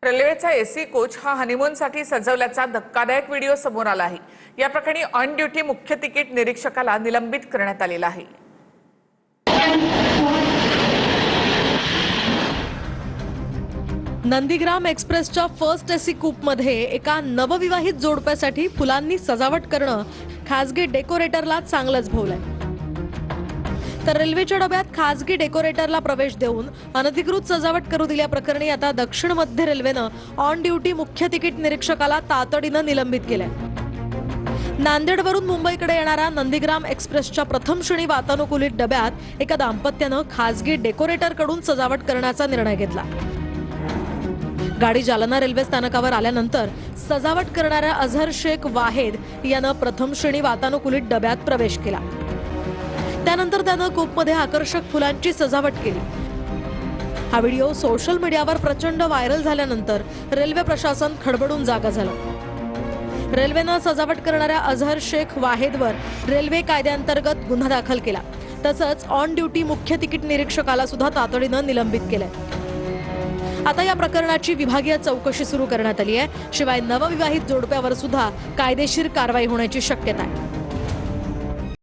रेल्वेचा AC coach हा हनीमूनसाठी सजवल्याचा धक्कादायक व्हिडिओ समोर आला आहे। या प्रकरणी ऑन ड्युटी मुख्य तिकीट निरीक्षकाला निलंबित करण्यात आलेला आहे। नंदीग्राम एक्सप्रेसच्या फर्स्ट एसी कूपमध्ये एका नवविवाहित जोडप्यासाठी फुलांनी सजावट करणं खासगी डेकोरेटरला चांगलंच भोवलंय। तर रेल्वेच्या डब्यात खासगी डेकोरेटरला प्रवेश देऊन अनधिकृत सजावट करू दिल्याप्रकरणी आता दक्षिण मध्य रेल्वेनं ऑन ड्युटी मुख्य तिकीट निरीक्षकाला तातडीनं निलंबित केलंय। नांदेडवरून मुंबईकडे येणाऱ्या नंदीग्राम एक्सप्रेसच्या प्रथम श्रेणी वातानुकूलित डब्यात एका दाम्पत्यानं खासगी डेकोरेटरकडून सजावट करण्याचा निर्णय घेतला। गाडी जालना रेल्वे स्थानकावर आल्यानंतर सजावट करणाऱ्या अझहर शेख वाहेद यानं प्रथम श्रेणी वातानुकूलित डब्यात प्रवेश केला। त्यानंतर त्यानं कूपमध्ये आकर्षक फुलांची सजावट केली। हा व्हिडिओ सोशल मीडियावर प्रचंड व्हायरल झाल्यानंतर रेल्वे प्रशासन खडबडून जागा झालं। रेल्वेनं सजावट करणाऱ्या अझहर शेख वाहेदवर रेल्वे कायद्याअंतर्गत गुन्हा दाखल केला। तसंच ऑन ड्युटी मुख्य तिकीट निरीक्षकाला सुद्धा तातडीनं निलंबित केलंय। आता या प्रकरणाची विभागीय चौकशी सुरू करण्यात आली आहे। शिवाय नवविवाहित जोडप्यावर सुद्धा कायदेशीर कारवाई होण्याची शक्यता आहे।